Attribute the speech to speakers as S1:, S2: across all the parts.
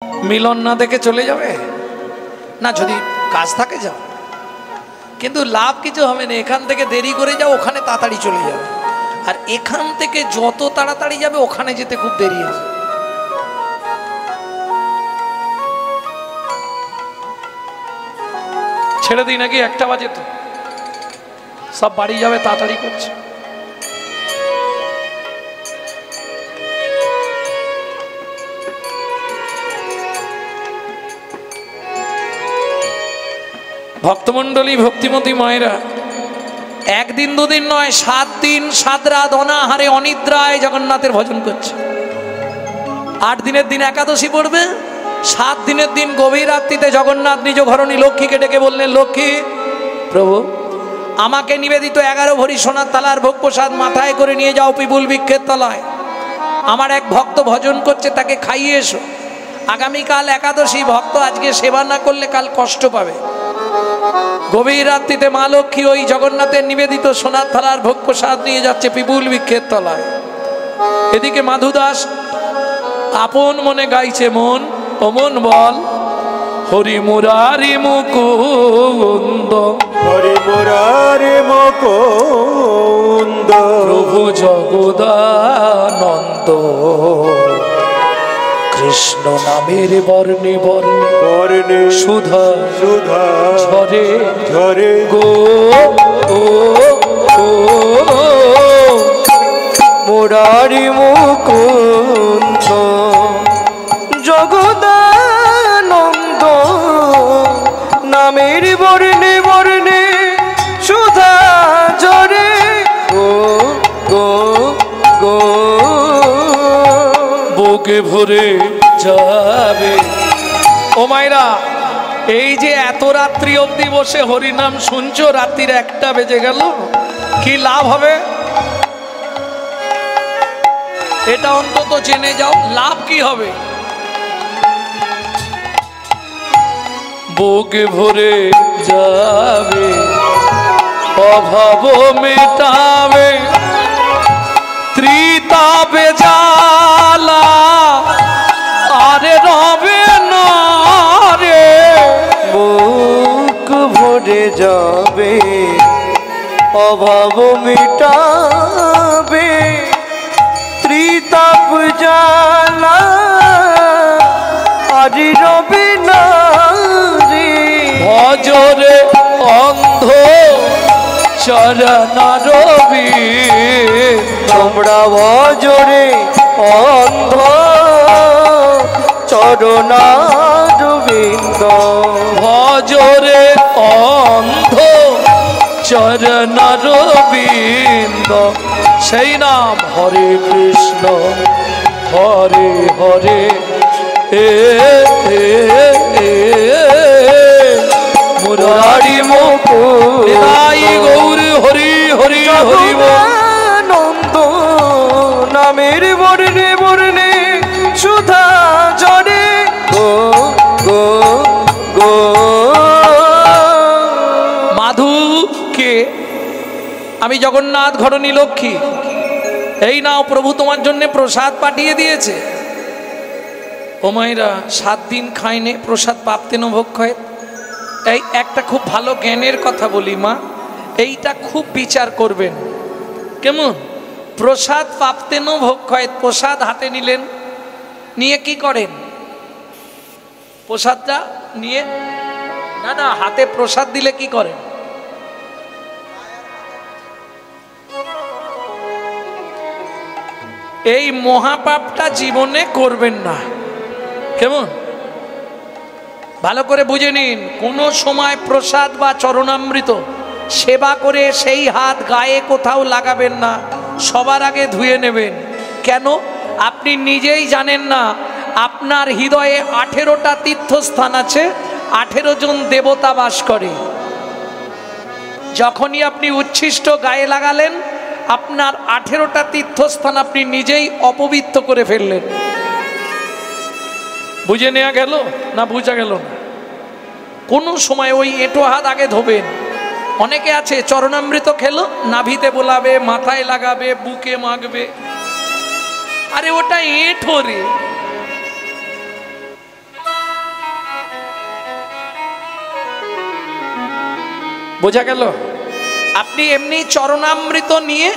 S1: মিলন না দেখে চলে যাবে না, যদি কাজ থাকে যাও, কিন্তু লাভ কিছু হবে না। এখান থেকে দেরি করে যাও, ওখানে তাড়াতাড়ি চলে যাবে, আর এখান থেকে যত তাড়াতাড়ি যাবে ওখানে যেতে খুব দেরি হবে। ছেড়ে দিই নাকি? 1টা বাজে তো, সব বাড়ি যাবে, তাড়াতাড়ি করছে। ভক্তমণ্ডলী, ভক্তিমতী মায়েরা, একদিন দুদিন নয়, 7 দিন 7 রাত অনাহারে অনিদ্রায় জগন্নাথের ভজন করছে। 8 দিনের দিন একাদশী পড়বে, 7 দিনের দিন গভীর রাত্রিতে জগন্নাথ নিজ ঘরণী লক্ষ্মীকে ডেকে বললেন, লক্ষ্মী প্রভু, আমাকে নিবেদিত 11 ভরি সোনার থালার ভোগ প্রসাদ মাথায় করে নিয়ে যাও পিপুল বৃক্ষের তলায়। আমার এক ভক্ত ভজন করছে, তাকে খাইয়ে এসো। আগামীকাল একাদশী, ভক্ত আজকে সেবা না করলে কাল কষ্ট পাবে। গভীর রাত্রিতে মা লক্ষ্মী ওই জগন্নাথের নিবেদিত সোনার থালার ভোগ প্রসাদ নিয়ে যাচ্ছে পিপুল বৃক্ষের তলায়। এদিকে মাধু দাস আপন মনে গাইছে, মন ও মন বল, হরি মুরারি মুকুন্দ,
S2: হরি মুরারি মুকুন্দ,
S1: প্রভু জগদানন্দ, কৃষ্ণ নামের বর্ণে বর্ণে
S2: বর্ণে
S1: সুধা
S2: সুধা
S1: ঝরে
S2: ঝরে
S1: গো ও ও
S2: মুরারি মুকুন্দ, জগদানন্দ, নামের বর্ণে বর্ণে সুধা ঝরে গো গো গো,
S1: বুকে ভরে যাবে। ও মায়েরা, এই যে এত রাত্রি অবধি বসে হরিনাম শুনছো, রাত্রির 1টা বেজে গেল, কি লাভ হবে? এটা অন্তত জেনে যাও, লাভ কি হবে। বুকে ভরে যাবে, অভাব মেটাবে, ত্রিতাপে জ্বালা আরে রবে না রে,
S2: বুক ভরে যাবে, অভাব মিটাবে, ত্রিতাপ জ্বালা আজ রবে না রে,
S1: ভজরে অন্ধ চরণার বীর,
S2: তোমরা ভজরে অন্ধ চরণার বিন্দ,
S1: ভজরে অন্ধ চরণার বিন্দ, সেই নাম হরে কৃষ্ণ হরে হরে এ মুরারি মুকুন্দ, গৌর হরি হরি হরি
S2: আনন্দ, নামের বর্ণে বর্ণে সুধা ঝরে গো গো গো।
S1: মাধুকে আমি জগন্নাথ ঘরণী লক্ষ্মী, এই নাও প্রভু তোমার জন্য প্রসাদ পাঠিয়ে দিয়েছে। ও মায়েরা, 7 দিন খায়নি প্রসাদ পাপতেন ভক্ষয়। এই একটা খুব ভালো জ্ঞানের কথা বলি মা, এইটা খুব বিচার করবেন। কেমন? প্রসাদ পাপতেন ভক্ষয়, প্রসাদ হাতে নিলেন, নিয়ে কি করেন? প্রসাদটা নিয়ে, না না, হাতে প্রসাদ দিলে কি করেন? এই মহাপাপটা জীবনে করবেন না। কেমন? ভালো করে বুঝে নিন, কোনো সময় প্রসাদ বা চরণামৃত সেবা করে সেই হাত গায়ে কোথাও লাগাবেন না, সবার আগে ধুয়ে নেবেন। কেন? আপনি নিজেই জানেন না আপনার হৃদয়ে 18টা তীর্থস্থান আছে, 18 জন দেবতা বাস করে। যখনই আপনি উচ্ছিষ্ট গায়ে লাগালেন, আপনার 18টা তীর্থস্থান আপনি নিজেই অপবিত্র করে ফেললেন। বুঝে নেওয়া গেল না? বুঝা গেল না? কোনো সময় ওই এঁটো হাত আগে ধোবেন। অনেকে আছে চরণামৃত খেলো, নাভিতে বোলাবে, মাথায় লাগাবে, বুকে মাখবে। আরে ওটা এঁঠো রে, বোঝা গেল? আপনি এমনি চরণামৃত নিয়ে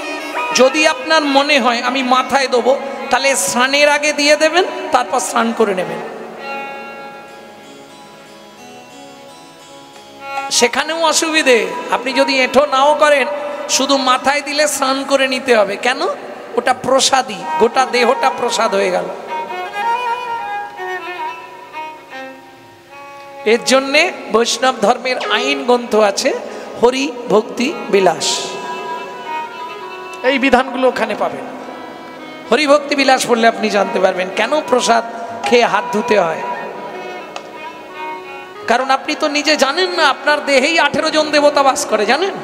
S1: যদি আপনার মনে হয় আমি মাথায় দেবো, তাহলে স্নানের আগে দিয়ে দেবেন, তারপর স্নান করে নেবেন। সেখানেও অসুবিধে, আপনি যদি এঁঠো নাও করেন, শুধু মাথায় দিলে স্নান করে নিতে হবে। কেন? ওটা প্রসাদী, গোটা দেহটা প্রসাদ হয়ে গেল। এর জন্যে বৈষ্ণব ধর্মের আইন গ্রন্থ আছে, হরি ভক্তি বিলাস, এই বিধানগুলো ওখানে পাবেন। হরি ভক্তি বিলাস পড়লে আপনি জানতে পারবেন কেন প্রসাদ খেয়ে হাত ধুতে হয়। কারণ আপনি তো নিজে জানেন না, আপনার দেহেই 18 জন দেবতা বাস করে, জানেন?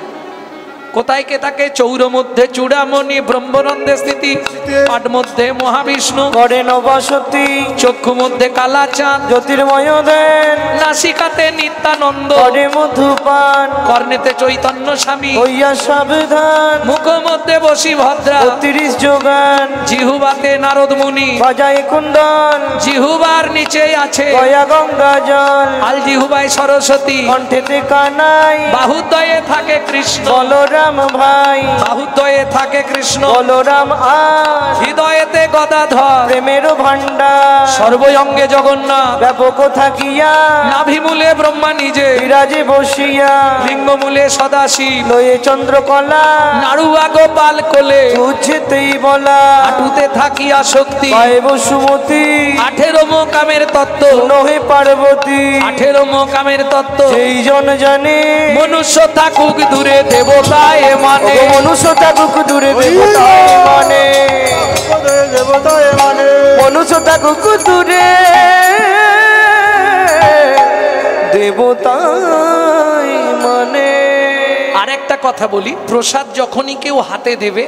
S1: কোথায় কে থাকে? চৌর মধ্যে চূড়ামণি, ব্রহ্মনন্দে স্থিতি, পাঠ মধ্যে মহাবিষ্ণু,
S2: করে নবসতী,
S1: চক্ষু মধ্যে কালাচাঁদ,
S2: জ্যোতির্ময় দেন,
S1: নাসিকাতে নিত্যানন্দ,
S2: করে মধুপান,
S1: কর্ণেতে চৈতন্য স্বামী,
S2: হইয়া সাবধান,
S1: মুখ মধ্যে বসি ভদ্রা,
S2: 32 যোগান,
S1: জিহুবাতে নারদ মুনি,
S2: বাজায় কুণ্ডল,
S1: জিহুবার নিচে আছে
S2: গয়া গঙ্গা জল,
S1: আল জিহুবায় সরস্বতী,
S2: কণ্ঠেতে কানাই,
S1: বাহুদ্বয়ে থাকে কৃষ্ণ,
S2: বলরাম ভাই,
S1: বাহুদ্বয়ে থাকে কৃষ্ণ,
S2: বলরাম আর,
S1: হৃদয়েতে গদাধর,
S2: প্রেমের ভান্ডার,
S1: সর্বঙ্গে জগন্নাথ,
S2: ব্যাপক থাকিয়া,
S1: নাভিমূলে ব্রহ্মা নিজে,
S2: বিরাজে বসিয়া,
S1: লিঙ্গমূলে সদাশিব,
S2: লয়ে চন্দ্রকলা,
S1: নাড়ুয়া গোপাল কোলে,
S2: উচ্ছেতেই বলা,
S1: হাঁটুতে থাকিয়া শক্তি,
S2: পায়ে বসুমতী,
S1: 18 মোকামের তত্ত্ব,
S2: নহে পার্বতী,
S1: 18 মোকামের তত্ত্ব,
S2: যেই জন জানে,
S1: মনুষ্য থাকুক দূরে দেবতায় মানে,
S2: মনুষ্য থাকুক দূরে দেবতায় মানে, মনুষ্য থাকুক দূরে দেবতায় মানে।
S1: আরেকটা কথা বলি, প্রসাদ যখনই কেউ হাতে দেবে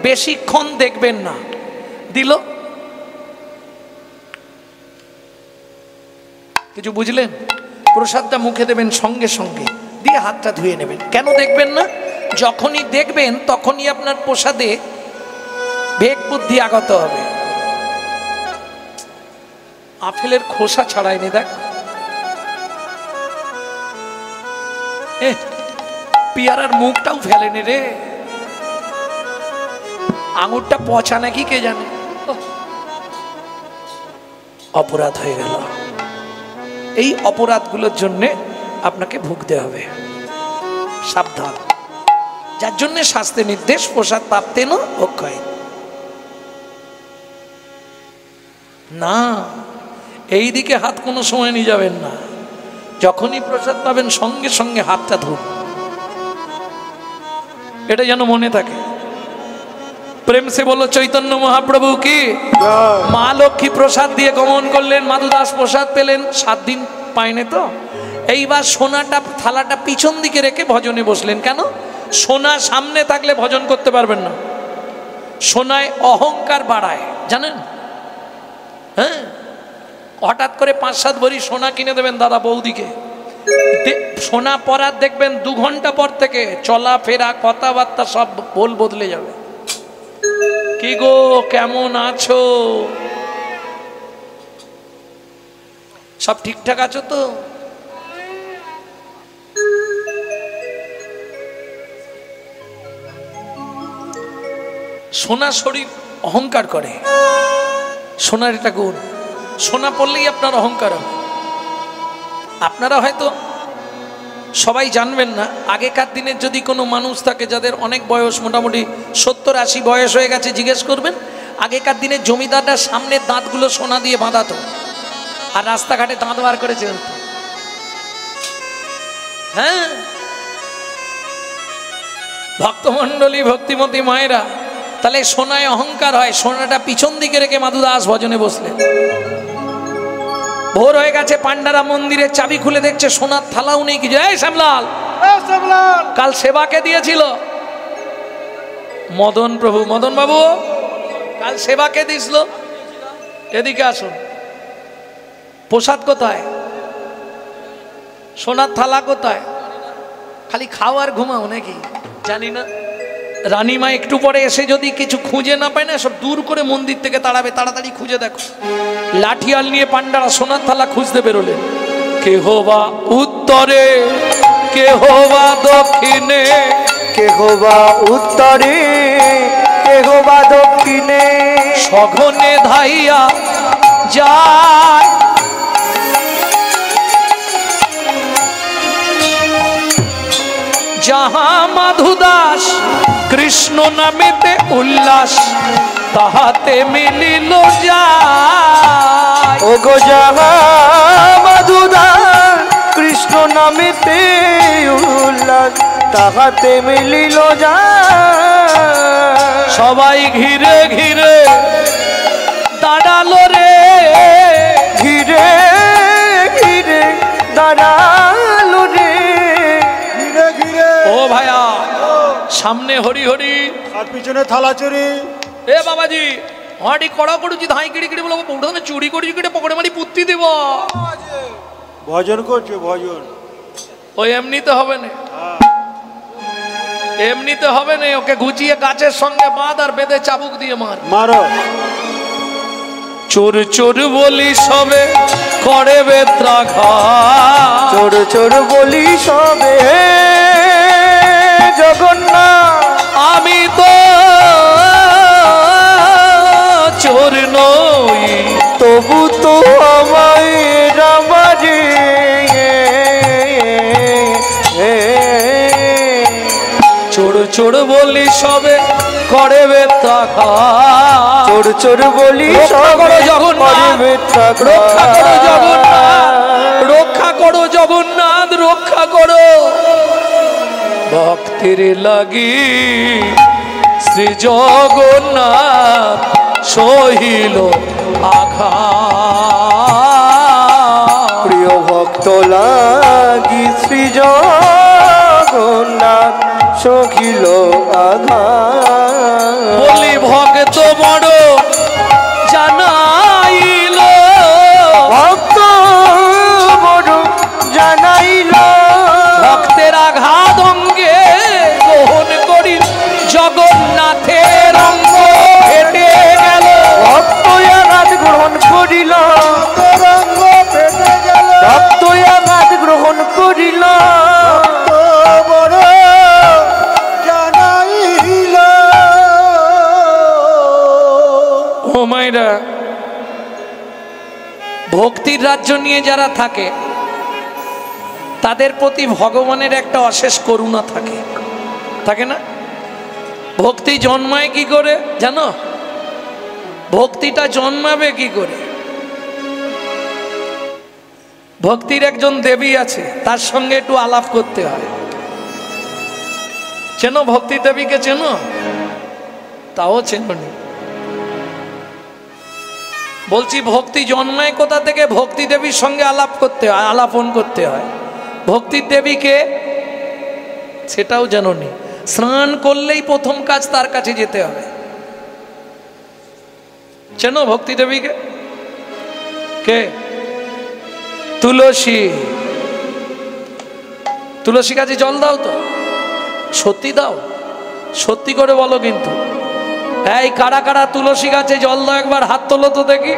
S1: বেশিক্ষণ দেখবেন না, দিল কিছু বুঝলেন? প্রসাদটা মুখে দেবেন সঙ্গে সঙ্গে দিয়ে হাতটা ধুয়ে নেবেন। কেন দেখবেন না? যখনই দেখবেন তখনই আপনার প্রসাদে বেগ বুদ্ধি আগত হবে। আপেলের খোসা ছাড়ায়নি, দেখ পেয়ারার মুখটাও ফেলেনি রে, আঙুরটা পচা নাকি কে জানে। অপরাধ হয়ে গেল। এই অপরাধগুলোর জন্য আপনাকে ভুগতে হবে, সাবধান। যার জন্য শাস্ত্রে নির্দেশ, প্রসাদ প্রাপ্তেন অক্ষয় না, এই দিকে হাত কোনো সময় নিয়ে যাবেন না। যখনই প্রসাদ পাবেন সঙ্গে সঙ্গে হাতটা ধুন, এটা যেন মনে থাকে। প্রেম সে বলো চৈতন্য মহাপ্রভু কি। মা লক্ষ্মী প্রসাদ দিয়ে গমন করলেন, মাধুদাস প্রসাদ পেলেন, 7 দিন পায়নি তো। এইবার সোনাটা থালাটা পিছন দিকে রেখে ভজনে বসলেন। কেন? সোনা সামনে থাকলে ভজন করতে পারবেন না, সোনায় অহংকার বাড়ায়, জানেন? হ্যাঁ, হঠাৎ করে 5-7 ভরি সোনা কিনে দেবেন দাদা বৌদিকে, সোনা পরার দেখবেন 2 ঘন্টা পর থেকে চলাফেরা কথাবার্তা সব বল বদলে যাবে। কি গো, কেমন আছো? সব ঠিকঠাক আছো তো? সোনা শরীর অহংকার করে, সোনার এটা গুণ। সোনা পড়লেই আপনার অহংকার হবে। আপনারা হয়তো সবাই জানবেন না, আগেকার দিনের যদি কোনো মানুষ থাকে যাদের অনেক বয়স, মোটামুটি 70-80 বয়স হয়ে গেছে, জিজ্ঞেস করবেন আগেকার দিনের জমিদাররা সামনের দাঁতগুলো সোনা দিয়ে বাঁধাতো আর রাস্তাঘাটে দাঁত বার করেছেন। হ্যাঁ, ভক্তমণ্ডলী, ভক্তিমতী মায়েরা, তাহলে সোনায় অহংকার হয়। সোনাটা পিছন দিকে রেখে মাধুদাস ভজনে বসলেন। ভোর হয়ে গেছে, পান্ডারা মন্দিরের চাবি খুলে দেখছে সোনার থালাও নেই কিছু। এই শ্যামলাল, কাল সেবাকে দিয়েছিল মদন প্রভু, মদন বাবু কাল সেবাকে দিয়েছিল, এদিকে আসুন। প্রসাদ কোথায়? সোনার থালা কোথায়? খালি খাও আর ঘুমাও নাকি জানি না। রানীমা একটু পরে এসে যদি কিছু খুঁজে না পায় না, সব দূর করে মন্দির থেকে তাড়াবে। তাড়াতাড়ি খুঁজে দেখো। লাঠিয়াল নিয়ে পান্ডারা সোনার থালা খুঁজতে বেরোলেন। কেহ বা উত্তরে কেহ বা দক্ষিণে,
S2: কেহ বা উত্তরে, কেহ বা দক্ষিণে,
S1: সঘনে ধাইয়া যায়। যাহা মাধুদাস কৃষ্ণ নামেতে উল্লাস, তাহাতে মিলিল যায়।
S2: ও গো যাহা মাধুদাস কৃষ্ণ নামেতে উল্লাস, তাহাতে মিলিল যায়।
S1: সবাই ঘিরে ঘিরে দাঁড়ালো রে,
S2: ঘিরে ঘিরে দাঁড়ালো রে,
S3: ঘিরে ঘিরে।
S1: ও ভাইয়া সামনে হরি হরি
S3: আর পিছনে থালা চুরি।
S1: এ বাবাজি হাঁটি কড়া করুছি ধাই কিড়ি কিড়ি বলবো বউটা চুরি করেছি কিড়ে পকেটে মারি পুত্তি দিব।
S3: ভজন করছে ভজন।
S1: ওই এমনিতে হবে না, এমনিতে হবে না, ওকে গুছিয়ে গাছের সঙ্গে বাঁধ আর বেঁধে চাবুক দিয়ে মার।
S3: মারো।
S1: চোর চোর বলি সবে করে বেত্রাঘাত,
S2: চোর চোর বলি সবে জগন্নাথ,
S1: আমি তো চোর নই,
S2: তবু তো আমায় রামারে।
S1: চোর চোর বলি সবে করে বেত্রাঘাত,
S2: চোর চোর বলি
S1: রক্ষা করো
S2: সবে
S1: জগন্নাথ,
S2: করে বেত্রাঘাত।
S1: রক্ষা করো জগন্নাথ, রক্ষা করো জগন্নাথ, রক্ষা করো। ভক্তির লাগি শ্রী জগন্নাথ সহিল আঘাত।
S2: প্রিয় ভক্ত লাগি শ্রী জগন্নাথ সখিল আঘাত।
S1: বলি ভক্ত বড় জানাইল,
S2: ভক্ত বড় জানাইল,
S1: ভক্তের আঘাত অঙ্গে গ্রহণ করি জগন্নাথের অঙ্গ ফেটে গেল।
S2: ভক্ত আঘাত গ্রহণ করিল,
S3: রঙ্গ ফেটে গেল।
S2: ভক্ত আঘাত গ্রহণ করিল,
S3: তো বড় জানাইল।
S1: ও মাইরা, ভক্তির রাজ্য নিয়ে যারা থাকে তাদের প্রতি ভগবানের একটা অশেষ করুণা থাকে, থাকে না? ভক্তি জন্মায় কি করে জানো? ভক্তিটা জন্মাবে কি করে? ভক্তির একজন দেবী আছে, তার সঙ্গে একটু আলাপ করতে হয়। চেনো ভক্তি দেবীকে? চেনো? তাও চেনোনি। বলছি ভক্তি জন্মায় কোথা থেকে? ভক্তি দেবীর সঙ্গে আলাপ করতে হয়, আলাপন করতে হয়। ভক্তির দেবীকে সেটাও জানোনি। স্নান করলেই প্রথম কাজ তার কাছে যেতে হবে। চেনো ভক্তি দেবীকে? কে? তুলসী। তুলসী গাছে জল দাও তো? সত্যি দাও? সত্যি করে বলো কিন্তু। এই কারা কারা তুলসী গাছে জল দাও একবার হাত তোলো তো দেখি।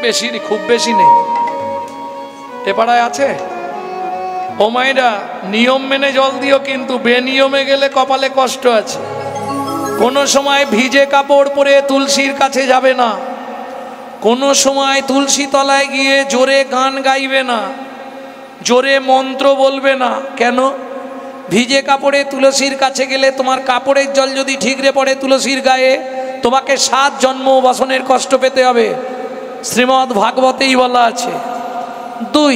S1: বেশি নেই, খুব বেশি নেই। এ পাড়ায় আছে? ও মাইরা, নিয়ম মেনে জল দিও কিন্তু, বেনিয়মে গেলে কপালে কষ্ট আছে। কোনো সময় ভিজে কাপড় পরে তুলসীর কাছে যাবে না, কোনো সময় তুলসী তলায় গিয়ে জোরে গান গাইবে না, জোরে মন্ত্র বলবে না। কেন? ভিজে কাপড়ে তুলসীর কাছে গেলে তোমার কাপড়ের জল যদি ঠিকরে পড়ে তুলসীর গায়ে, তোমাকে 7 জন্ম বাসনের কষ্ট পেতে হবে। শ্রীমদ্ ভাগবতেই বলা আছে। 2,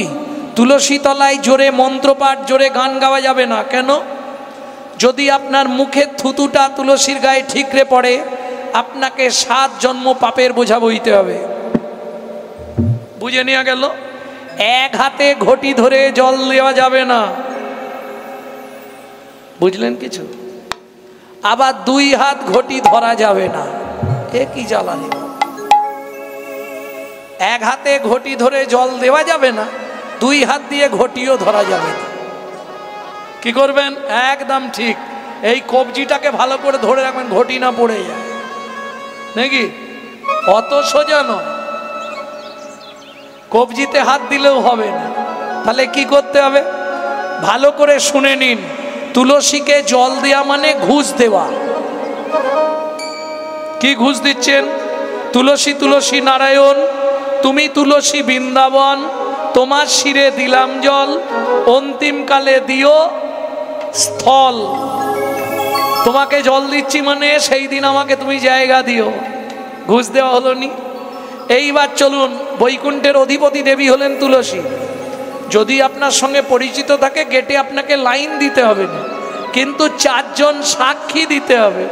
S1: তুলসী তলায় জোরে মন্ত্রপাঠ, জোরে গান গাওয়া যাবে না। কেন? যদি আপনার মুখের থুতুটা তুলসীর গায়ে ঠিকরে পড়ে, আপনাকে 7 জন্ম পাপের বোঝা বইতে হবে। বুঝে নেওয়া গেল? এক হাতে ঘটি ধরে জল দেওয়া যাবে না, বুঝলেন কিছু? আবার 2 হাত ঘটি ধরা যাবে না। এ কি জ্বালানি! এক হাতে ঘটি ধরে জল দেওয়া যাবে না, 2 হাত দিয়ে ঘটিও ধরা যাবে না। কি করবেন? একদম ঠিক, এই কবজিটাকে ভালো করে ধরে রাখবেন, ঘটি না পড়ে যায় নাকি? অত সোজা নয়। কবজিতে হাত দিলেও হবে না, তাহলে কি করতে হবে? ভালো করে শুনে নিন, তুলসীকে জল দেওয়া মানে ঘুষ দেওয়া। কি ঘুষ দিচ্ছেন? তুলসী তুলসী নারায়ণ, তুমি তুলসী বৃন্দাবন, তোমার শিরে দিলাম জল, অন্তিমকালে দিও স্থল। তোমাকে জল দিচ্ছি মানে সেই দিন আমাকে তুমি জায়গা দিও। ঘুষ দেওয়া হলো নি? এইবার চলুন, বৈকুণ্ঠের অধিপতি দেবী হলেন তুলসী। যদি আপনার সঙ্গে পরিচিত থাকে, গেটে আপনাকে লাইন দিতে হবে না, কিন্তু 4 জন সাক্ষী দিতে হবে।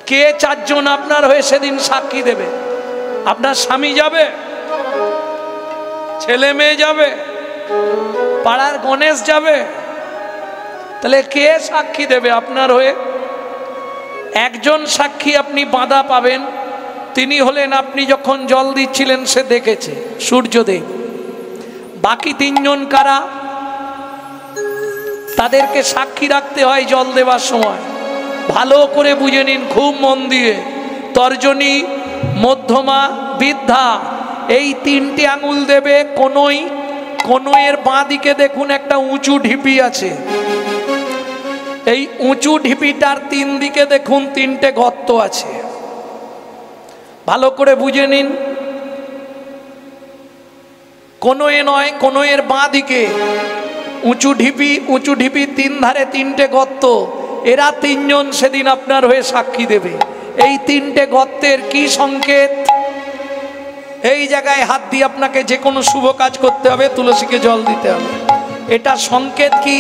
S1: কে 4 জন আপনার হয়ে সেদিন সাক্ষী দেবে? আপনার স্বামী যাবে, ছেলে মেয়ে যাবে, পাড়ার গণেশ যাবে, তাহলে কে সাক্ষী দেবে আপনার হয়ে? একজন সাক্ষী আপনি বাঁধা পাবেন, তিনি হলেন আপনি যখন জল দিচ্ছিলেন সে দেখেছে, সূর্যদেব। বাকি 3 জন কারা? তাদেরকে সাক্ষী রাখতে হয় জল দেওয়ার সময়। ভালো করে বুঝে নিন, খুব মন দিয়ে। তর্জনী, মধ্যমা, বৃদ্ধা, এই 3টে আঙুল দেবে কোনোই। কোনোয়ের বাঁ দিকে দেখুন একটা উঁচু ঢিপি আছে, এই উঁচু ঢিপিটার 3 দিকে দেখুন 3টে গর্ত আছে। ভালো করে বুঝে নিন, কোনোয়ে নয়, কোনোয়ের বাঁ দিকে উঁচু ঢিপি, উঁচু ঢিপির 3 ধারে 3টে গর্ত। এরা 3 জন সেদিন আপনার হয়ে সাক্ষী দেবে। এই 3টে গর্তের কি সংকেত? এই জায়গায় হাত দিয়ে আপনাকে যে কোনো শুভ কাজ করতে হবে, তুলসীকে জল দিতে হবে। এটা সংকেত কি?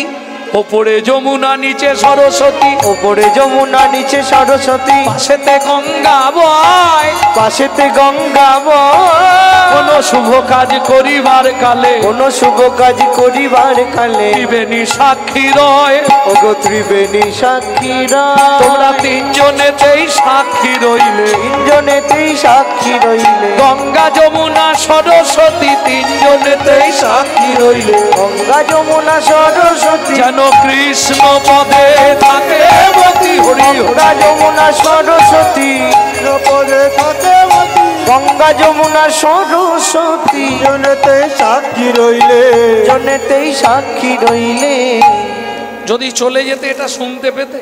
S1: ওপরে যমুনা নিচে সরস্বতী,
S2: ওপরে যমুনা নিচে সরস্বতী,
S1: পাশেতে গঙ্গা বয়,
S2: পাশেতে গঙ্গা বয়।
S1: কোন শুভ কাজ করিবার কালে,
S2: কোন শুভ কাজ করিবার কালে,
S1: ত্রিবেণী সাক্ষী রয়।
S2: ওগো ত্রিবেণী সাক্ষীরা,
S1: তোমরা 3 জনেতেই সাক্ষী রইলে,
S2: 3 জনেতেই সাক্ষী রইলে।
S1: গঙ্গা যমুনা সরস্বতী 3 জনেতেই সাক্ষী রইলে।
S2: গঙ্গা যমুনা সরস্বতী,
S1: যেন কৃষ্ণ পদে থাকে মতি হরি।
S2: গঙ্গা যমুনা সরস্বতী,
S3: পদে থাকে মতি,
S2: গঙ্গা যমুনা সরস্বতী,
S3: জনেতে সাক্ষী রইলে,
S2: জনেতেই সাক্ষী রইলে।
S1: যদি চলে যেতে এটা শুনতে পেতে,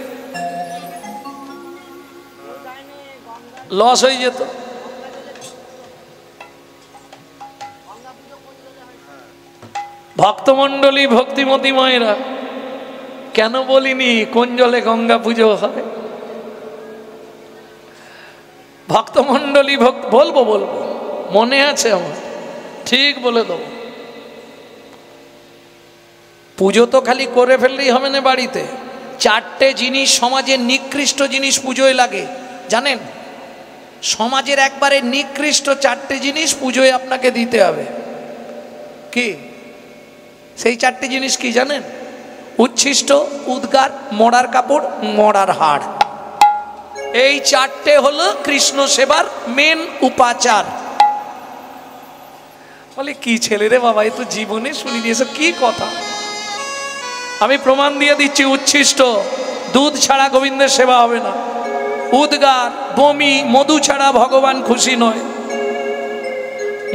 S1: লস হয়ে যেত। ভক্তমণ্ডলী, ভক্তিমতী মায়েরা, কেন বলিনি কোন জলে গঙ্গা পুজো হয়? ভক্তমণ্ডলী বলবো বলবো, মনে আছে আমার, ঠিক বলে দেবো। পুজো তো খালি করে ফেললেই হবে না। বাড়িতে 4টে জিনিস, সমাজের নিকৃষ্ট জিনিস পুজোয় লাগে, জানেন? সমাজের একবারে নিকৃষ্ট 4টে জিনিস পুজোয় আপনাকে দিতে হবে। কি সেই 4টে জিনিস কি জানেন? উচ্ছিষ্ট, উদ্গার, মরার কাপড়, মরার হাড়। এই 4টে হলো কৃষ্ণ সেবার মেন উপাচার। বলে কি ছেলে রে বাবা, এ তো জীবনে শুনিনি, এসব কি কথা? আমি প্রমাণ দিয়ে দিচ্ছি। উচ্ছিষ্ট, দুধ ছাড়া গোবিন্দের সেবা হবে না। উদ্গার, বমি, মধু ছাড়া ভগবান খুশি নয়।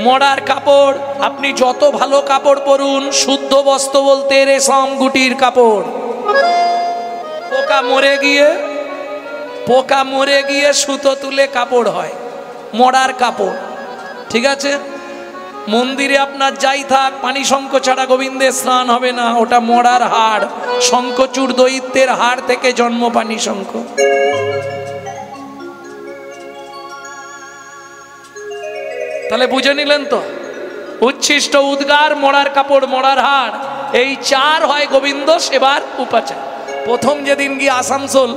S1: মরার কাপড়, আপনি যত ভালো কাপড় পরুন, শুদ্ধ বস্ত্র বলতে রেশম গুটির কাপড়। পোকা মরে গিয়ে সুতো তুলে কাপড় হয়, মরার কাপড়। ঠিক আছে? মন্দিরে আপনার যাই থাক, পানি শঙ্খ ছাড়া গোবিন্দের স্নান হবে না, ওটা মরার হাড়। শঙ্খচূড় দৈত্যের হাড় থেকে জন্ম পানি শঙ্খ। তাহলে বুঝে নিলেন তো? উচ্ছিষ্ট, উদ্গার, মরার কাপড়, মরার হাড়, এই 4 হয় গোবিন্দ সেবার উপাচার। প্রথম যেদিন গিয়ে আসানসোল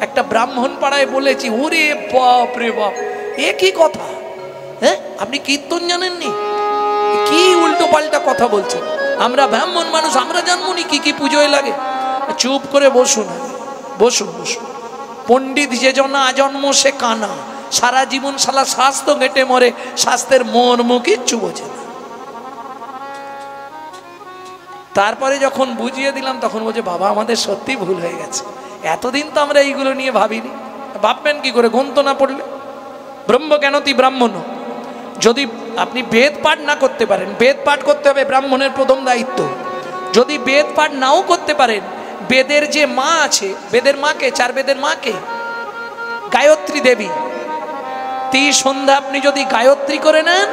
S1: একটা ব্রাহ্মণ পাড়ায় বলেছি, ওরে বাপ রে বাপ, এ কি কথা? হ্যাঁ, আপনি কীর্তন জানেননি? কি উল্টো পাল্টা কথা বলছেন? আমরা ব্রাহ্মণ মানুষ, আমরা জানবো নি কি কি পুজোয় লাগে? চুপ করে বসুন, বসুন বসুন। পণ্ডিত যে জনা আজন্ম সে কানা, সারা জীবন শালা স্বাস্থ্য ঘেটে মরে, স্বাস্থ্যের মর্ম কিচ্ছু বোঝে না। তারপরে যখন বুঝিয়ে দিলাম তখন বলছে, বাবা আমাদের সত্যি ভুল হয়ে গেছে, এতদিন তো আমরা এইগুলো নিয়ে ভাবিনি। ভাববেন কি করে? গ্রন্থ না পড়লে? ব্রহ্ম জ্ঞানতি ব্রাহ্মণ, যদি আপনি বেদ পাঠ না করতে পারেন, বেদ পাঠ করতে হবে ব্রাহ্মণের প্রথম দায়িত্ব। যদি বেদ পাঠ নাও করতে পারেন, বেদের যে মা আছে, বেদের মাকে, চার বেদের মাকে, গায়ত্রী দেবী, সন্ধ্যা আপনি যদি গায়ত্রী করে নেন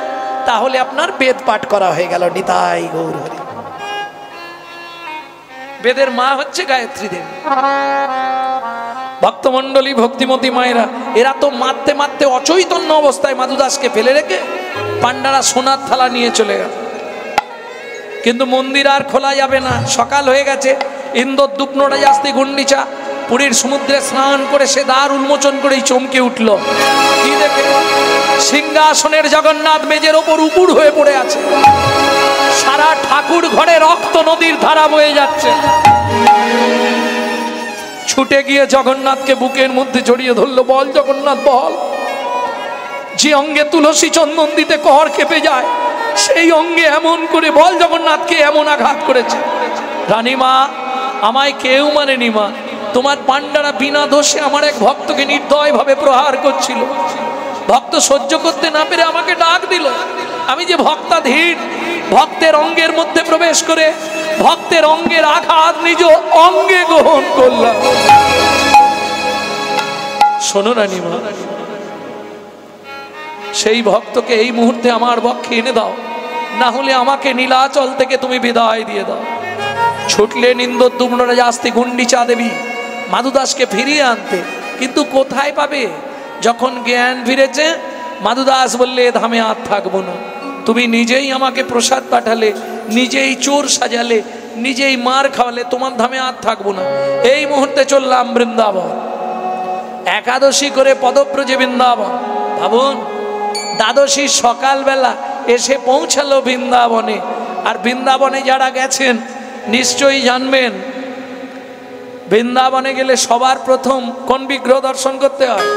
S1: তাহলে আপনার বেদ পাঠ করা হয়ে গেল। নিতাই গৌর হরি। বেদের মা হচ্ছে গায়ত্রী দেবী। ভক্তমণ্ডলী, ভক্তিমতী মায়েরা, এরা তো মারতে মারতে অচৈতন্য অবস্থায় মাধুদাসকে ফেলে রেখে পান্ডারা সোনার থালা নিয়ে চলে গেল। কিন্তু মন্দির আর খোলা যাবে না, সকাল হয়ে গেছে। ইন্দ্রদ্যুপ নরাজাস্তি গুন্ডিচা পুরীর সমুদ্রে স্নান করে সে দ্বার উন্মোচন করেই চমকে উঠল। কি দেখে? সিংহাসনের জগন্নাথ মেজের ওপর উপুড় হয়ে পড়ে আছে। সারা ঠাকুর ঘরে রক্ত নদীর ধারা বয়ে যাচ্ছে। ছুটে গিয়ে জগন্নাথকে বুকের মধ্যে জড়িয়ে ধরলো। বল জগন্নাথ বল। যে অঙ্গে তুলসী চন্দন দিতে কর কেঁপে যায়, সেই অঙ্গে এমন করে বল জগন্নাথকে এমন আঘাত করেছে। রানীমা, আমায় কেউ মানেনি মা, তোমার পান্ডারা বিনা দোষে আমার এক ভক্তকে নির্দয় ভাবে প্রহার করছিল। ভক্ত সহ্য করতে না পেরে আমাকে ডাক দিল। আমি যে ভক্তাধীন, ভক্তের অঙ্গের মধ্যে প্রবেশ করে ভক্তের অঙ্গের আঘাত নিজ অঙ্গে গ্রহণ করলাম। শোনো রানীমা, সেই ভক্তকে এই মুহূর্তে আমার বক্ষে এনে দাও, না হলে আমাকে নীলাচল থেকে তুমি বিদায় দিয়ে দাও। ছুটলেন ইন্দ্রদ্যুপ নরাজাস্তি গুন্ডিচা দেবী মাধুদাসকে ফিরিয়ে আনতে। কিন্তু কোথায় পাবে? যখন জ্ঞান ফিরেছে, মাধুদাস বললে ধামে আর থাকবো না। তুমি নিজেই আমাকে প্রসাদ পাঠালে, নিজেই চোর সাজালে, নিজেই মার খাওয়ালে, তোমার ধামে আর থাকবো না। এই মুহূর্তে চললাম বৃন্দাবন। একাদশী করে পদব্রজে বৃন্দাবন। ভাবুন, দ্বাদশী সকালবেলা এসে পৌঁছালো বৃন্দাবনে। আর বৃন্দাবনে যারা গেছেন নিশ্চয়ই জানবেন, বৃন্দাবনে গেলে সবার প্রথম কোন বিগ্রহ দর্শন করতে হয়?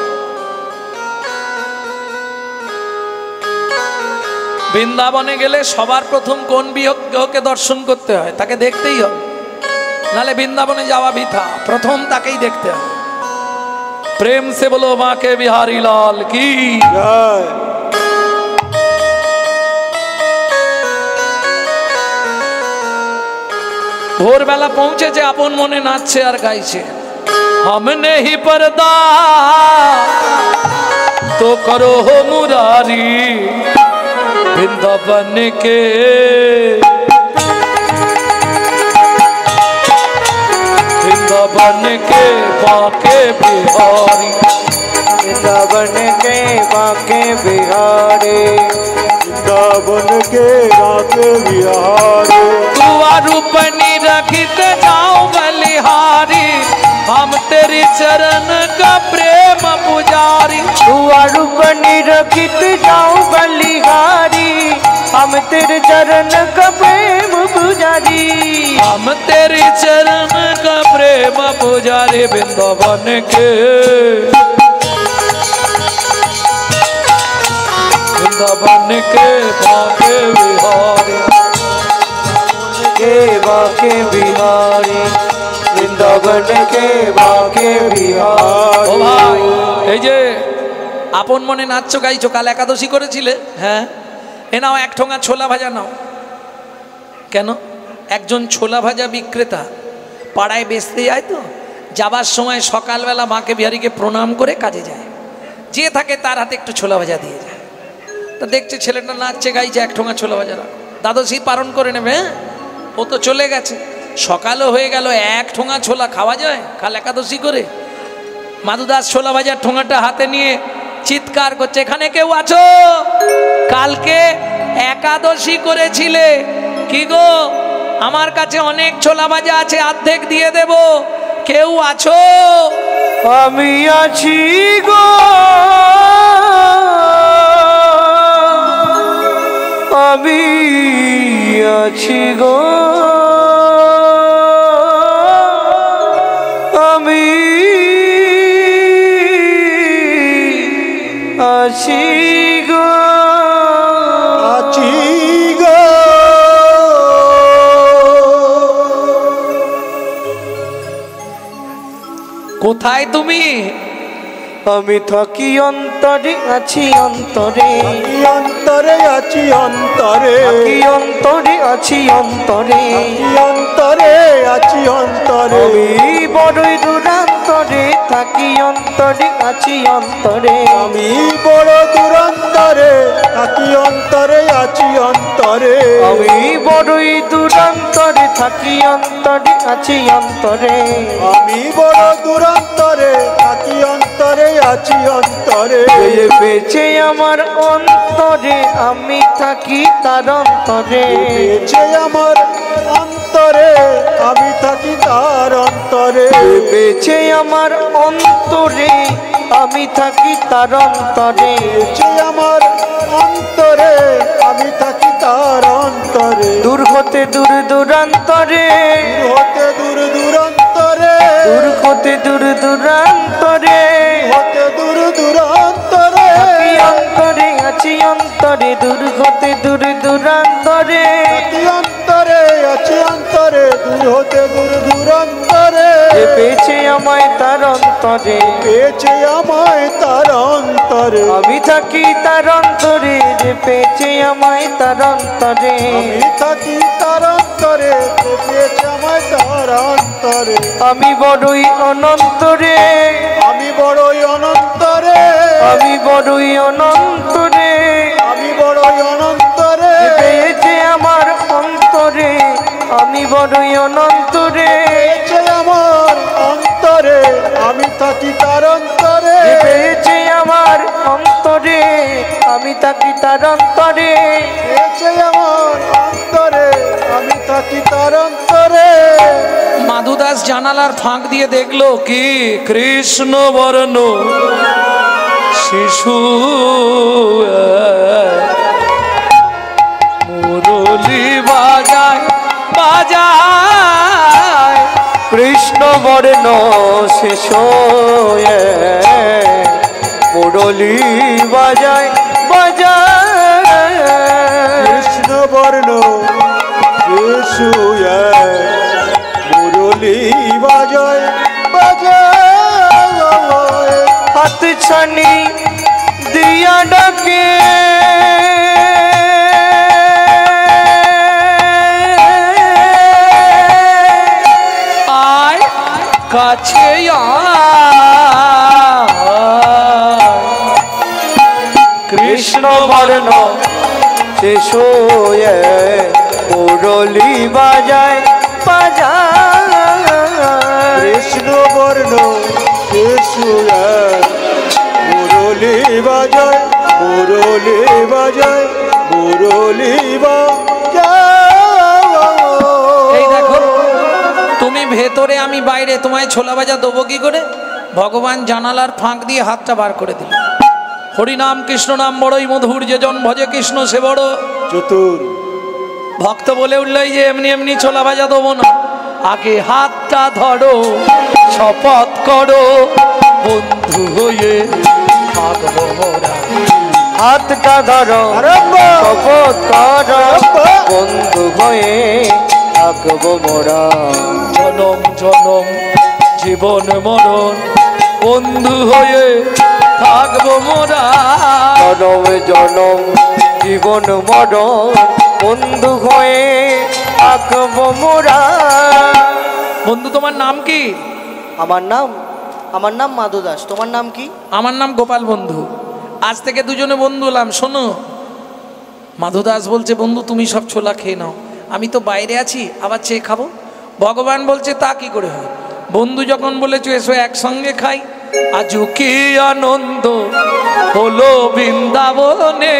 S1: বৃন্দাবনে গেলে সবার প্রথম কোন বিগ্রহকে দর্শন করতে হয়? তাকে দেখতেই হবে, নালে বৃন্দাবনে যাওয়া বৃথা। প্রথম তাকেই দেখতে হবে। প্রেম সে বলো বাঁকে বিহারী লাল কি
S3: জয়।
S1: ভোরবেলা পৌঁছেছে, আপন মনে নাচছে আর গাইছে। हम नहीं पर्दा तो करो हो मुरारी वृंदावन के वृंदावन के बाके बिहारी
S2: वृंदावन के बाके बिहारी
S3: वृंदावन के बाके बिहारी
S1: तुआ रूपनी रखित जाओ बलिहारी हम तेरी चरण का प्रेम पुजारी
S2: तुआ रूपनी रखित जाओ बलिहारी हम तेरे चरण का प्रेम पुजारी
S1: हम तेरी चरण का प्रेम पुजारी वृंदावन के वृंदावन के बाके बिहारी
S2: के बाके बिहारी वृंदावन के बाके बिहारी।
S1: ও ভাই, এই যে আপন মনে নাচছো গাইছো, কাল একাদশী করেছিলে? হ্যাঁ, এ নাও এক ঠোঙা ছোলা ভাজা নাও। কেন? একজন ছোলা ভাজা বিক্রেতা পাড়ায় বেচতে যায়, তো যাবার সময় সকালবেলা মাকে বিহারীকে প্রণাম করে কাজে যায়। যে থাকে তার হাতে একটু ছোলা ভাজা দিয়ে যায়। তা দেখছে ছেলেটা নাচছে গাইছে, এক ঠোঙা ছোলা ভাজা রাখো, দ্বাদশী পালন করে নেবে। হ্যাঁ, ও তো চলে গেছে, সকালও হয়ে গেল, এক ঠোঙা ছোলা খাওয়া যায় কাল একাদশী করে? মাধুদাস ছোলা ভাজার ঠোঙাটা হাতে নিয়ে চিৎকার করছে, এখানে কেউ আছো? কালকে একাদশী করেছিলে, কি গো? আমার কাছে অনেক ছোলা ভাজা আছে, অর্ধেক দিয়ে দেব, কেউ আছো?
S2: আমি আছি গো, আমি আছি গো, আমি আছি গো,
S3: আছি গো।
S1: কোথায় তুমি?
S2: আমি থাকি অন্তরে আছি অন্তরে
S3: থাকি অন্তরে আছি অন্তরে
S2: থাকি অন্তরে আছি অন্তরে
S3: থাকি অন্তরে আছি অন্তরে
S2: আমি বড়ই দূরান্তরে থাকি অন্তরে আছি অন্তরে
S3: আমি বড় দূরান্তরে থাকি অন্তরে আছি অন্তরে
S2: আমি বড়ই দূরান্তরে থাকি অন্তরে আছি অন্তরে
S3: আমি বড় দূরান্তরে থাকি অন্তরে আছি অন্তরে
S2: বেঁচে আমার অন্তরে আমি থাকি তার অন্তরে
S3: বেঁচে আমার অন্তরে আমি থাকি তার অন্তরে
S2: বেঁচে আমার অন্তরে আমি থাকি তার অন্তরে
S3: বেঁচে আমার অন্তরে আমি থাকি তার অন্তরে
S2: দূর হতে দূর দূরান্তরে
S3: হতে দূর দূরান্তরে
S2: দূর হতে দূর দূরান্তরে
S3: হতে দূর দূরান্তরে
S2: থাকি অন্তরে আছি অন্তরে দূর হতে দূর দূরান্তরে
S3: থাকি অন্তরে আছি অন্তরে দূর হতে দূর দূরান্তরে
S2: পেয়েছে আমায় তার অন্তরে
S3: পেয়েছে আমায় তার অন্তরে
S2: আমি থাকি তার অন্তরে যে পেয়েছে আমায় তার অন্তরে
S3: আমি থাকি তার অন্তরে পেয়েছে আমায় তার অন্তরে
S2: আমি বড়ই অনন্তরে
S3: আমি বড়ই অনন্তরে
S2: আমি বড়ই অনন্তরে
S3: আমি বড়ই অনন্তরে
S2: পেয়েছে আমার অন্তরে আমি বড়ই অনন্তরে
S3: পেয়েছে আমার অন্তরে আমি থাকি তার অন্তরে
S2: পেয়েছে আমার অন্তরে আমি থাকি তার অন্তরে
S3: পেয়েছে আমার অন্তরে আমি থাকি তার অন্তরে
S1: মাধুদাস জানালার ফাঁক দিয়ে দেখলো কি কৃষ্ণ বর্ণ শিশু মুরলি বাজায় বাজায়
S2: কৃষ্ণ বর্ণ শেষ মুরলি বাজায় বাজায়
S3: কৃষ্ণ বর্ণ শিশু মুরলি বাজায় বাজায়
S2: হাত ছানি দিয়া ডাকে
S1: আয় কাছে
S2: কৃষ্ণ বর্ণ শেষ মুরলি বাজায় বাজায়
S3: কৃষ্ণ বর্ণ শিশু মুরলি বাজায় মুরলি বাজায় মুরলি
S1: এই দেখো তুমি ভেতরে আমি বাইরে, তোমায় ছোলা ভাজা দেবো কি করে? ভগবান জানালার ফাঁক দিয়ে হাতটা বার করে দিল। হরিনাম কৃষ্ণ নাম বড়ই মধুর, যে জন ভজে কৃষ্ণ সে বড়
S3: চতুর।
S1: ভক্ত বলে উঠল যে এমনি এমনি ছোলা ভাজা দেবো না, আগে হাতটা ধরো, শপথ করো, বন্ধু হয়ে থাকবো মোরা।
S2: হাতটা ধরো শপথ করো, বন্ধু হয়ে থাকবো মোরা।
S1: জনম জনম জীবন মরণ বন্ধু হয়ে থাকবো মোরা।
S2: জনম জনম জীবন মরণ বন্ধু হয়ে থাকবো মোরা।
S1: বন্ধু তোমার নাম কি?
S2: আমার নাম মাধু দাস। তোমার নাম কি?
S1: আমার নাম গোপাল বন্ধু। আজ থেকে দুজনে বন্ধু হলাম। শোনো, মাধু দাস বলছে বন্ধু তুমি সব ছোলা খেয়ে নাও, আমি তো বাইরে আছি, আবার চেয়ে খাবো। ভগবান বলছে তা কি করে হয়? বন্ধু যখন বলেছো এসো একসঙ্গে খাই। আজও কি আনন্দ হলো বৃন্দাবনে,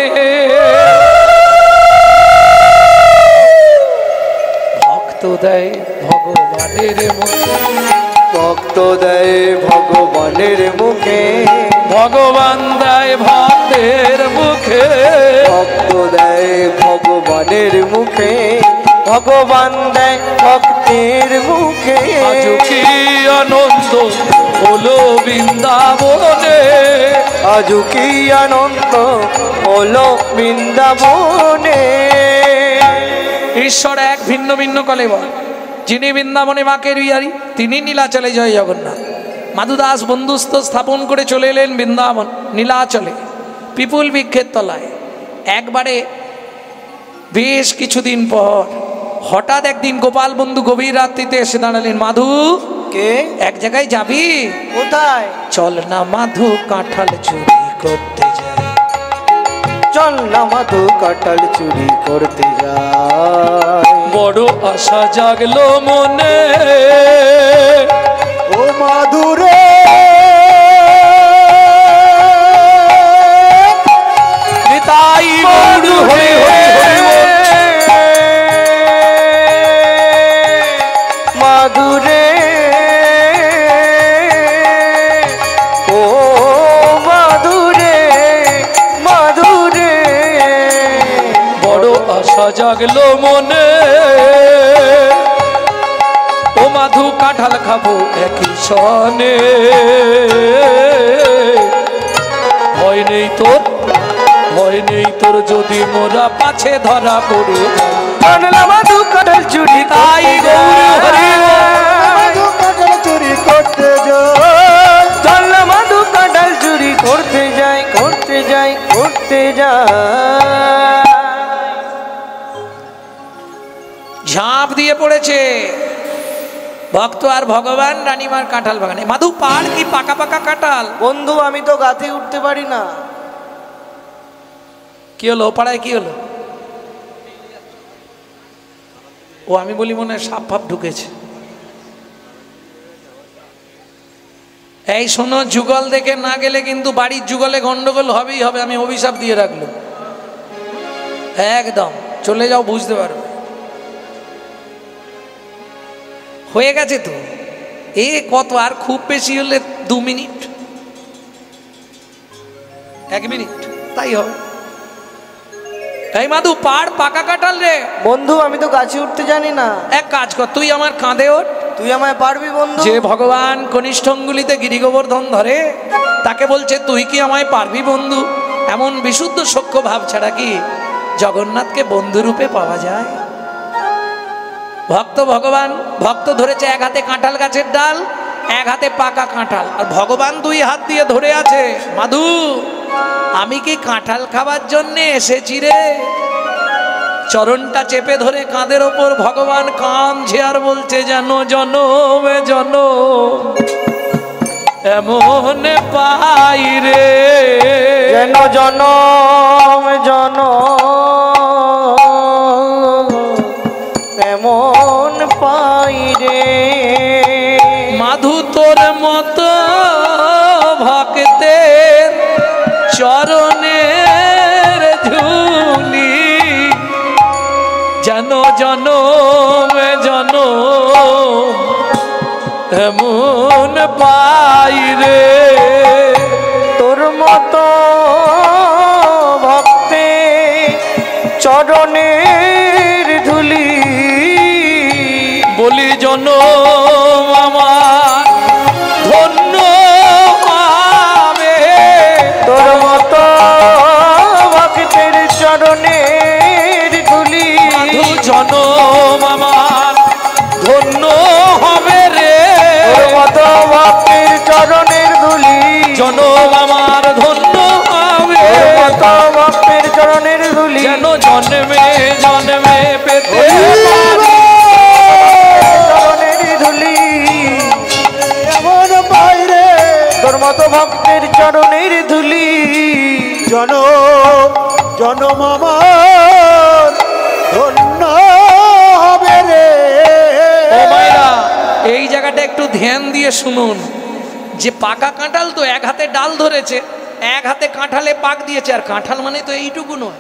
S1: ভক্ত দেয় ভগবানের মুখে,
S2: ভক্ত দেয় ভগবানের মুখে,
S1: ভগবান দেয় ভক্তের মুখে,
S2: ভক্ত দেয় ভগবানের মুখে, ভগবান দেয় ভক্তের মুখে।
S1: আজও কি আনন্দ হলো বৃন্দাবনে,
S2: আজও কি আনন্দ হলো বৃন্দাবনে।
S1: ঈশ্বর এক ভিন্ন ভিন্ন কলে বল, যিনি বৃন্দাবনে মাকে বিহারী তিনি নীলাচলে জয় জগন্নাথ। মাধুদাস বন্ধুস্থ স্থাপন করে চলে এলেন বৃন্দাবন নীলাচলে পিপুল বৃক্ষের তলায়। একবারে বেশ কিছুদিন পর হঠাৎ একদিন গোপাল বন্ধু গভীর রাত্রিতে এসে দাঁড়ালেন। মাধু,
S2: কে?
S1: এক জায়গায় যাবি?
S2: কোথায়?
S1: চল না মাধু, কাঁঠাল চুরি করতে যাই।
S2: চল না মাধু, কাঁঠাল চুরি করতে যাই।
S1: বড় আশা জাগলো মনে,
S3: ও মাধুরে
S1: নিতাই গৌর হরি হরি হরি বল।
S2: মাধুরে ও মাধুরে মাধুরে
S1: বড় আশা জাগলো মনে, ও মাধু কাঁঠাল খাবো একই সনে। ভয় নেই তোর, ভয় নেই তোর, যদি মোরা পাছে ধরা পড়ে।
S2: চল না মাধু, কাঁঠাল চুরি
S1: তাই গৌর হরি বল।
S3: মাধু কাঁঠাল চুরি করতে যাই।
S2: চল না মাধু, কাঁঠাল চুরি করতে যাই, করতে যাই, করতে যাই।
S1: ঝাঁপ দিয়ে পড়েছে ভক্ত আর ভগবান রানীমার কাঁঠাল বাগানে। মাধু পাড় কি পাকা পাকা কাঁঠাল।
S2: বন্ধু, আমি তো গাছে উঠতে পারি না।
S1: কি হলো পাড়ায়, কি হলো? ও আমি বলি মনে হয় সাপ ফাপ ঢুকেছে। এই শোনো, যুগল দেখে না গেলে কিন্তু বাড়ির যুগলে গন্ডগোল হবেই হবে। আমি অভিশাপ দিয়ে রাখলো, একদম চলে যাও, বুঝতে পারবে। হয়ে গেছে তো, এ কত আর খুব বেশি হলে 2 মিনিট, 1 মিনিট, তাই হবে। এই মাধু পাড় পাকা কাঁঠাল রে।
S2: বন্ধু, আমি তো গাছে উঠতে জানি না।
S1: এক কাজ কর, তুই আমার কাঁধে ওঠ।
S2: তুই আমায় পারবি বন্ধু?
S1: যে ভগবান কনিষ্ঠ অঙ্গুলিতে গিরি গোবর্ধন ধরে তাকে বলছে তুই কি আমায় পারবি বন্ধু? এমন বিশুদ্ধ সখ্য ভাব ছাড়া কি জগন্নাথকে বন্ধু রূপে পাওয়া যায়? ভক্ত ভগবান, ভক্ত ধরেছে এক হাতে কাঁঠাল গাছের ডাল, এক হাতে পাকা কাঁঠাল, আর ভগবান 2 হাত দিয়ে ধরে আছে। মাধু, আমি কি কাঁঠাল খাবার জন্যে এসেছি রে? চরণটা চেপে ধরে কাঁধের ওপর ভগবান কাঁদছে আর বলছে, জানো জনমে জনম এমন পাই রে,
S2: যেন জনম জনম এমন পাই রে।
S1: মাধু তোর মতো ভক্তের চরণের ধুলি যেন জনমে জনম এমন পাই রে।
S2: তোর মতো ভক্তে চরণের ধুলি
S1: বলি জনম আমার ধন্য হবে।
S2: তোর মতো ভক্তের চরণের ধুলি
S1: জনম আমার ধন্য হবে রে।
S2: তোর মতো ভক্তের চরণের ধুলি
S1: জনম আমার ধন্য হবে।
S2: তোর মতো ভক্তের চরণের ধুলি
S1: যেন জন্মে জন্মে পেতে
S2: চরণের ধুলি
S3: এমন পাই রে।
S2: তোর মতো ভক্তের চরণের ধুলি
S3: জনম জনম আমার ধন্য হবে রে।
S1: ও মায়েরা, এই জায়গাটা একটু ধ্যান দিয়ে শুনুন। যে পাকা কাঁঠাল তো এক হাতে ডাল ধরেছে, এক হাতে কাঁঠালে পাক দিয়েছে, আর কাঁঠাল মানে তো এইটুকু নয়,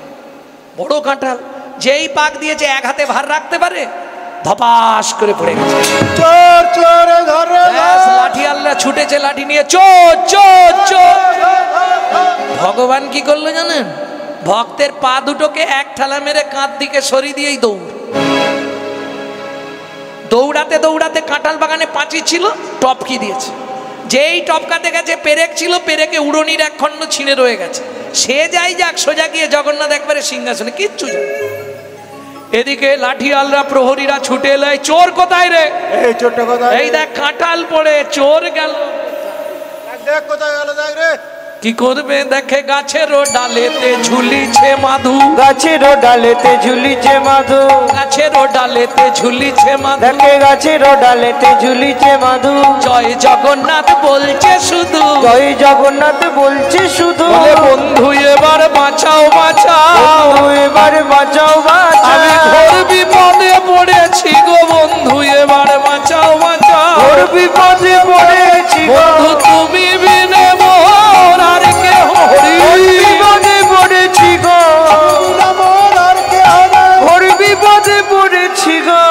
S1: বড় কাঁঠাল। যেই পাক দিয়েছে এক হাতে ভার রাখতে পারে, ধপাস করে পড়ে গেছে।
S3: চোর চোর ধরে
S1: ব্যাস, লাঠি আল্লাহ ছুটেছে লাঠি নিয়ে, চোর চোর চোর। ভগবান কি করলো জানেন? ভক্তের পা দুটোকে এক ঠালা মেরে কাঁধ দিকে সরিয়ে দিয়েই দৌড়। দৌড়াতে দৌড়াতে কাঁঠাল বাগানে পাঁচি ছিল, টপকি দিয়েছে। যেই টপকাতে গেছে পেরেক ছিল, পেরেকে উড়নির এক খণ্ড ছিঁড়ে রয়ে গেছে। সে যাই যাক, সোজা গিয়ে জগন্নাথ একবারে সিংহাসনে, কিচ্ছু জানে। এদিকে লাঠিয়ালরা প্রহরীরা ছুটে এলাই, চোর কোথায় রে?
S3: এই ছোট্ট কথা
S1: এই দেখ কাঁঠাল পড়ে, চোর গেল।
S3: দেখ কোথায় গেল, দেখ রে।
S1: কি করবে দেখে গাছেরও ডালেতে ঝুলিছে মাধু,
S2: গাছেরও ডালেতে ঝুলিছে মাধু,
S1: গাছেরও ডালেতে ঝুলিছে মাধু,
S2: দেখে গাছেরও ডালেতে ঝুলিছে মাধু।
S1: জয় জগন্নাথ বলছে শুধু,
S2: জয় জগন্নাথ বলছে শুধু,
S1: বলে বন্ধু এবার বাঁচাও বাঁচাও,
S2: বন্ধু এবার বাঁচাও বাঁচাও,
S1: আমি ঘোর বিপদে পড়েছি গো বন্ধু এবার বাঁচাও বাঁচাও,
S2: ঘোর বিপদে পড়েছি গো,
S1: বন্ধু তুমি বিনে মোর আর কেহ হরি,
S2: ঘোর বিপদে পড়েছি গো,
S3: আমার আর কে হবে?
S2: ঘোর বিপদে পড়েছি গো,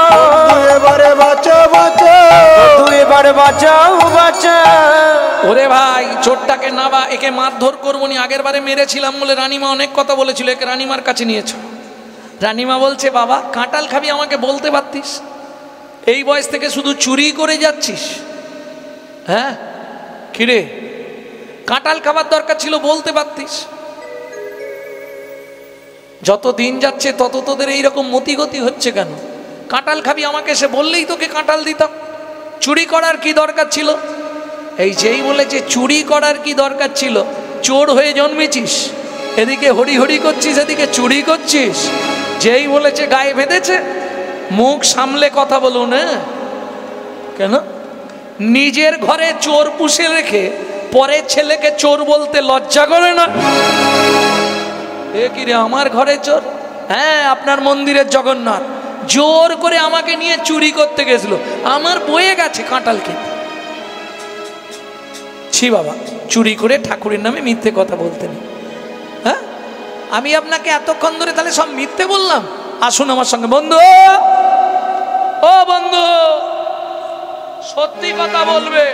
S3: এবারে বাঁচা বাঁচা,
S2: বন্ধু এবার বাঁচাও বাঁচাও।
S1: ওরে ভাই চোরটাকে নাবা, একে মারধর করবো নি, আগের বারে মেরেছিলাম বলে রানীমা অনেক কথা বলেছিল, একে রানীমার কাছে নিয়েছো। রানীমা বলছে বাবা কাঁঠাল খাবি আমাকে বলতে পারতিস, এই বয়স থেকে শুধু চুরি করে যাচ্ছিস, হ্যাঁ কিরে কাঁঠাল খাবার দরকার ছিল বলতে পারতিস। যত দিন যাচ্ছে তত তোদের এইরকম মতিগতি হচ্ছে কেন? কাঁঠাল খাবি আমাকে সে বললেই তোকে কাঁঠাল দিতাম, চুরি করার কি দরকার ছিল? এই যেই বলেছে চুরি করার কি দরকার ছিল, চোর হয়ে জন্মেছিস, এদিকে হরি হরি করছিস এদিকে চুরি করছিস। যেই বলেছে গায়ে বেঁধেছে, মুখ সামলে কথা বলুন। হ্যাঁ কেন নিজের ঘরে চোর পুষে রেখে পরের ছেলেকে চোর বলতে লজ্জা করে না? এ কি রে আমার ঘরে চোর? হ্যাঁ আপনার মন্দিরের জগন্নাথ জোর করে আমাকে নিয়ে চুরি করতে গেছিল, আমার বয়ে গেছে কাঁঠাল খেতে। ছি বাবা, চুরি করে ঠাকুরের নামে মিথ্যে কথা বলতে নেই। হ্যাঁ আমি আপনাকে এতক্ষণ ধরে তাহলে সব মিথ্যে বললাম? আসুন আমার সঙ্গে বন্ধু, ও বন্ধু সত্যি কথা বলবে,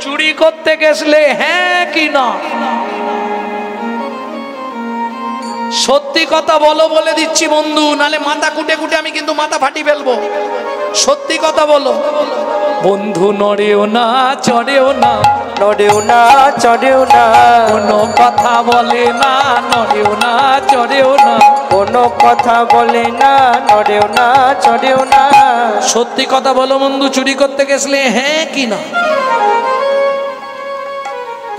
S1: চুরি করতে গেছলে হ্যাঁ কি না? সত্যি কথা বলো বলে দিচ্ছি বন্ধু, নালে মাথা কুটে কুটে আমি কিন্তু মাথা ফাটি ফেলবো। সত্যি কথা বলো বন্ধু, নড়েও না চড়েও না,
S2: নড়েও না চড়েও না,
S1: কোনো কথা বলে না, নড়েও না চড়েও না,
S2: কোনো কথা বলে না, নড়েও না চড়েও না।
S1: সত্যি কথা বলো বন্ধু, চুরি করতে গেছলে হ্যাঁ কি না?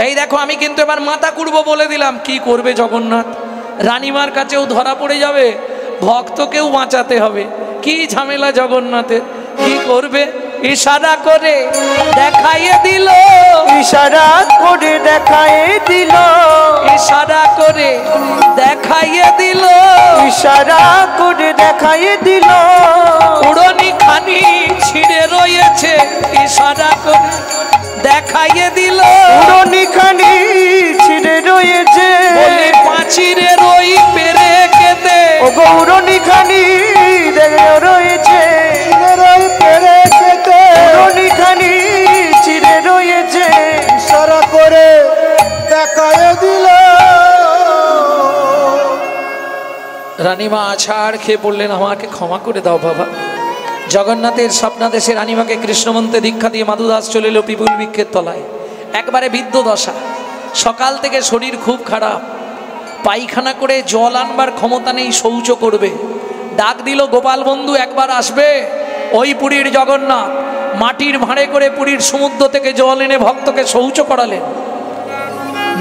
S1: এই দেখো আমি কিন্তু এবার মাথা কুড়বো বলে দিলাম। কি করবে জগন্নাথ? রানীমার কাছেও ধরা পড়ে যাবে, ভক্তকেও বাঁচাতে হবে, কি ঝামেলা জগন্নাথের। কি করবে? ইশারা করে দেখাইয়ে দিল,
S2: ইশারা করে দেখাইয়ে দিল,
S1: ইশারা করে দেখাইয়ে দিল,
S2: ইশারা করে দেখাইয়ে দিল,
S1: উড়নি খানি ছিঁড়ে রয়েছে, ইশারা করে দেখাইয়ে দিল,
S2: উড়নি খানি ছিঁড়ে রয়েছে,
S1: বলি পাঁচিরের ওই পেরে কেটে,
S2: ও গৌরনি খানি রয়েছে,
S3: পেরে খেতে
S2: উড়নি খানি ছিঁড়ে রয়েছে,
S3: ইশারা করে দেখায় দিল।
S1: রানীমা আছাড় খেয়ে বললেন আমাকে ক্ষমা করে দাও বাবা। জগন্নাথের স্বপ্নাদেশে রানীমাকে কৃষ্ণমন্ত্রে দীক্ষা দিয়ে মাধুদাস চলে এলো পিপুল বৃক্ষের তলায়। একবারে বৃদ্ধ দশা, সকাল থেকে শরীর খুব খারাপ, পায়খানা করে জল আনবার ক্ষমতা নেই, শৌচ করবে। ডাক দিল গোপাল বন্ধু একবার আসবে। ওই পুরীর জগন্নাথ মাটির ভাঁড়ে করে পুরীর সমুদ্র থেকে জল এনে ভক্তকে শৌচ করালেন,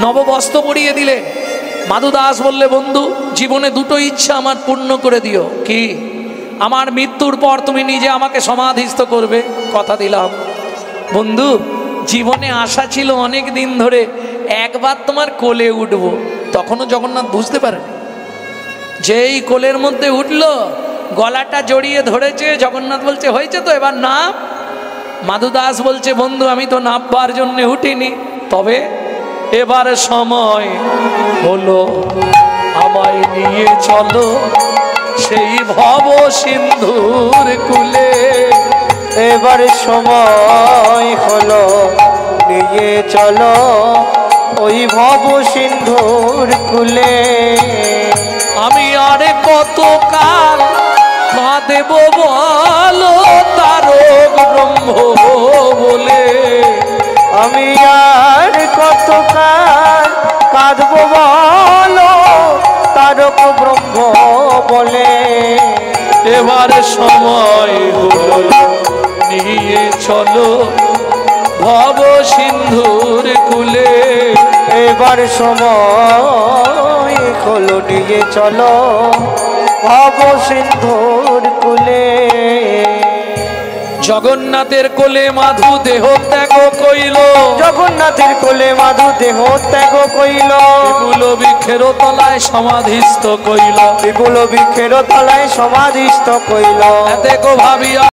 S1: নববস্ত্র পরিয়ে দিলেন। মাধুদাস বললে বন্ধু জীবনে দুটো ইচ্ছা আমার পূর্ণ করে দিও। কি? আমার মৃত্যুর পর তুমি নিজে আমাকে সমাধিস্থ করবে, কথা দিলাম। বন্ধু জীবনে আশা ছিল অনেক দিন ধরে একবার তোমার কোলে উঠবো, তখনও জগন্নাথ বুঝতে পারেনি। যেই কোলের মধ্যে উঠল গলাটা জড়িয়ে ধরেছে, জগন্নাথ বলছে হয়েছে তো এবার নাম। মাধুদাস বলছে বন্ধু আমি তো নামবার জন্য উঠিনি, তবে এবার সময় হলো, আমায় নিয়ে চলো সেই ভব সিন্ধুর কুলে।
S2: এবার সময় হলো, নিয়ে চলো ওই ভব সিন্ধুর কুলে।
S1: আমি আরে কত কাল কাঁদেব বলো তারক ব্রহ্ম বলে,
S2: আমি আর কত কাল কাঁদব বলো তারক ব্রহ্ম বলে।
S1: এবার সময় হলো, নিয়ে চলো ভব সিন্ধুর কুলে।
S2: এবার সময় হলো নিয়ে চলো ভব সিন্ধুর কুলে।
S1: জগন্নাথের কোলে মাধু দেহ ত্যাগ কইল,
S2: জগন্নাথের কোলে মাধু দেহ ত্যাগ কইল।
S1: বিপুল বৃক্ষের তলায় সমাধিস্থ কইল,
S2: বিপুল বৃক্ষের তলায় সমাধিস্থ কইল।
S1: এতে গো ভাবিয়া